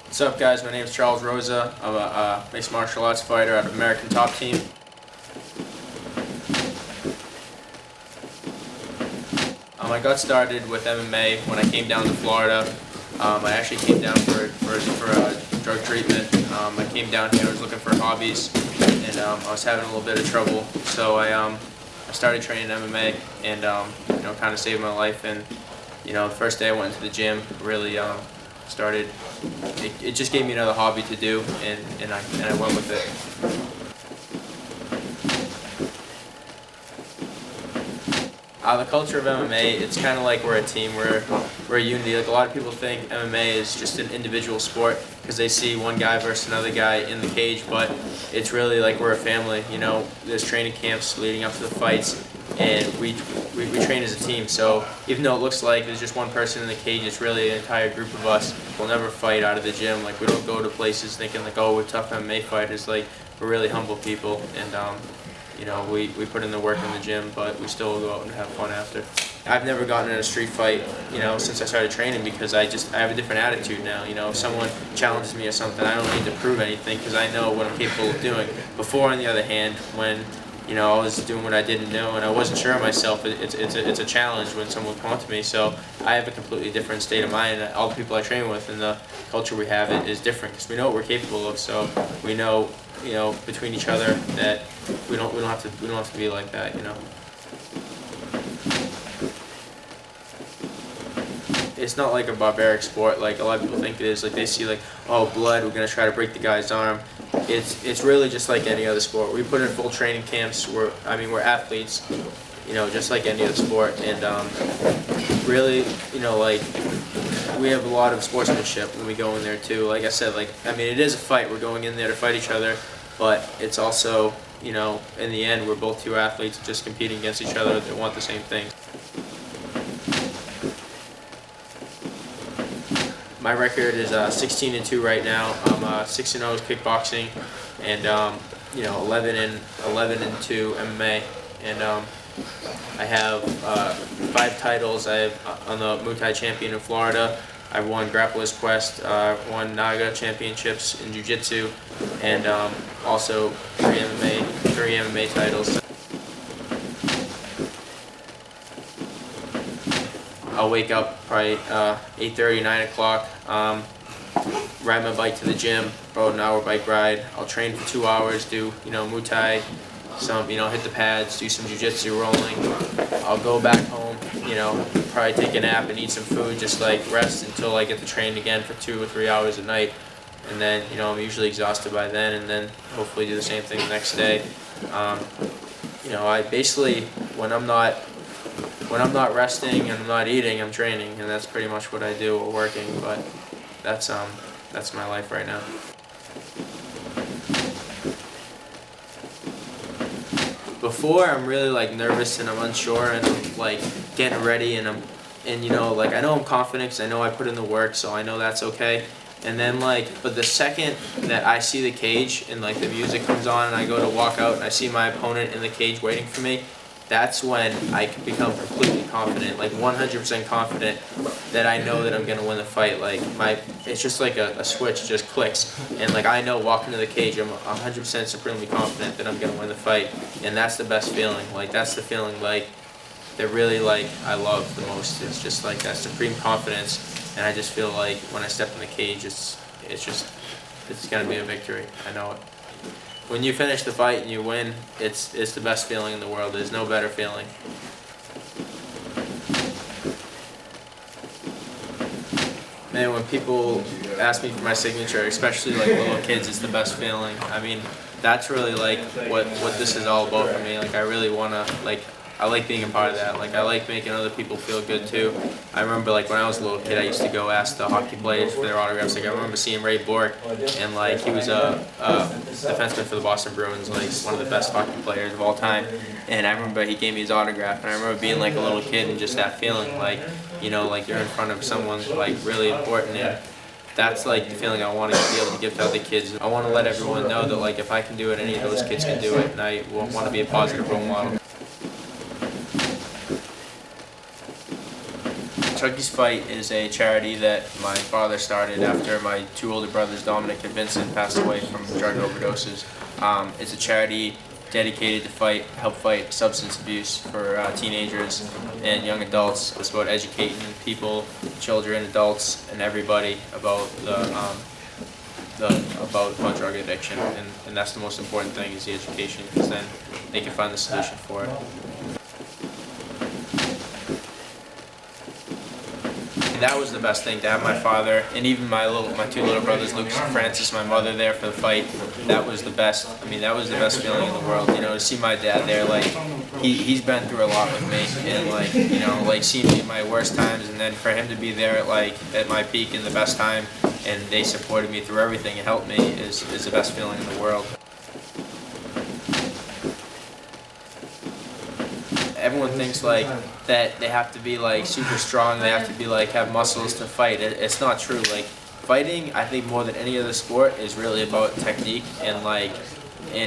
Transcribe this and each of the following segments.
What's up, guys? My name is Charles Rosa. I'm a mixed martial arts fighter out of American Top Team. I got started with MMA when I came down to Florida. I actually came down for drug treatment. I came down here, I was looking for hobbies, and I was having a little bit of trouble. So I started training MMA, and kind of saved my life. And the first day I went into the gym, really started. It just gave me another hobby to do, and I went with it. The culture of MMA, it's kind of like we're a team, we're a unity. Like, a lot of people think MMA is just an individual sport because they see one guy versus another guy in the cage, but it's really like we're a family. There's training camps leading up to the fights, and we train as a team. So even though it looks like there's just one person in the cage, it's really an entire group of us. We'll never fight out of the gym. Like, we don't go to places thinking like, oh, we're tough MMA fighters. Like, we're really humble people, and we put in the work in the gym, but we still go out and have fun after. I've never gotten in a street fight, since I started training, because I have a different attitude now. If someone challenges me or something, I don't need to prove anything because I know what I'm capable of doing. Before, on the other hand, when I was doing what I didn't know and I wasn't sure of myself, it's a challenge when someone comes up to me. So I have a completely different state of mind. All the people I train with and the culture we have is different because we know what we're capable of. So we know, between each other that we don't have to be like that. It's not like a barbaric sport like a lot of people think it is. Like, they see like, oh, blood, we're gonna try to break the guy's arm. It's really just like any other sport. We put in full training camps. We're athletes, just like any other sport, and really, we have a lot of sportsmanship when we go in there too. Like I said, it is a fight. We're going in there to fight each other, but it's also, in the end, we're both two athletes just competing against each other that want the same thing. My record is 16-2 right now. I'm 6-0 kickboxing, and 11-2 MMA, and I have 5 titles. I'm the Muay Thai champion in Florida. I've won Grappler's Quest, won Naga championships in Jiu-Jitsu, and also 3 MMA titles. I'll wake up probably 8:30, 9 o'clock, ride my bike to the gym, about an hour bike ride. I'll train for 2 hours, do Muay Thai, some hit the pads, do some jiu-jitsu rolling. I'll go back home, probably take a nap and eat some food, just like rest until I get to train again for 2 or 3 hours at night. And then I'm usually exhausted by then, and then hopefully do the same thing the next day. I basically, when I'm not resting and I'm not eating, I'm training, and that's pretty much what I do or working. But that's my life right now. Before, I'm really nervous and I'm unsure and I'm getting ready, and I know I'm confident because I know I put in the work, so I know that's okay. And then but the second that I see the cage and the music comes on and I go to walk out and I see my opponent in the cage waiting for me, that's when I can become completely confident, 100% confident that I know that I'm gonna win the fight. It's just like a switch just clicks, and I know walking to the cage, I'm 100% supremely confident that I'm gonna win the fight, and that's the best feeling. That's the feeling that really I love the most. It's just that supreme confidence, and I just feel when I step in the cage, it's gonna be a victory. I know it. When you finish the fight and you win, it's the best feeling in the world. There's no better feeling. Man, when people ask me for my signature, especially little kids, it's the best feeling. That's really what this is all about for me. I really wanna I like being a part of that. I like making other people feel good too. I remember when I was a little kid, I used to go ask the hockey players for their autographs. I remember seeing Ray Bork, and he was a defenseman for the Boston Bruins, one of the best hockey players of all time. And I remember he gave me his autograph, and I remember being a little kid and just that feeling you're in front of someone really important. And that's the feeling I want to be able to give to other kids. I want to let everyone know that if I can do it, any of those kids can do it, and I want to be a positive role model. Chucky's Fight is a charity that my father started after my two older brothers, Dominic and Vincent, passed away from drug overdoses. It's a charity dedicated to help fight substance abuse for teenagers and young adults. It's about educating people, children, adults, and everybody about about drug addiction, and that's the most important thing, is the education, because then they can find the solution for it. That was the best thing, to have my father and even my two little brothers, Lucas and Francis, my mother there for the fight. That was the best. I mean, that was the best feeling in the world. You know, to see my dad there, like he's been through a lot with me, and like, you know, like seeing me at my worst times, and then for him to be there at my peak and the best time, and they supported me through everything and helped me is the best feeling in the world. Everyone thinks like that they have to be like super strong, they have to be like have muscles to fight. It's not true. Like fighting, I think more than any other sport, is really about technique and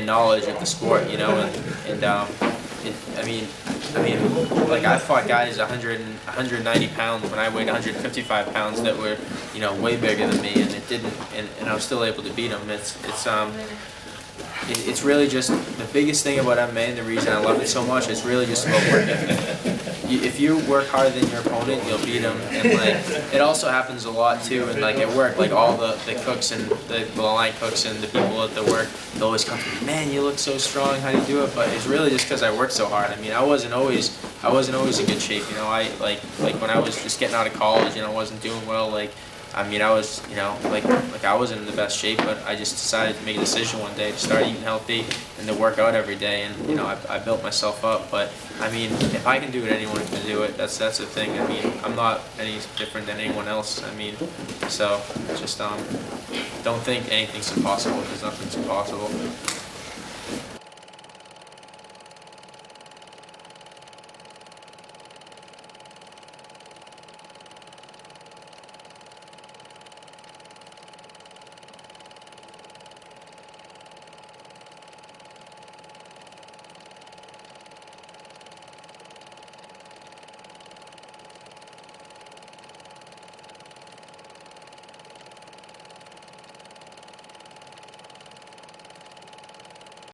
knowledge of the sport, you know. I mean, like I fought guys 190 pounds when I weighed 155 pounds that were, you know, way bigger than me, and I was still able to beat them. It's really just the biggest thing about MMA, and the reason I love it so much, it's really just about work ethic. If you work harder than your opponent, you'll beat them. And like, it also happens a lot too, and like at work, like all the cooks and the line cooks and the people at the work, they always come to me, man, you look so strong, how do you do it? But it's really just because I worked so hard. I mean, I wasn't always in good shape, you know. I like when I was just getting out of college, you know, I wasn't doing well, like. I mean, I was, you know, like I wasn't in the best shape, but I just decided to make a decision one day to start eating healthy and to work out every day, and you know, I built myself up. But I mean, if I can do it, anyone can do it. That's the thing. I mean, I'm not any different than anyone else. I mean, so just don't think anything's impossible, because nothing's impossible.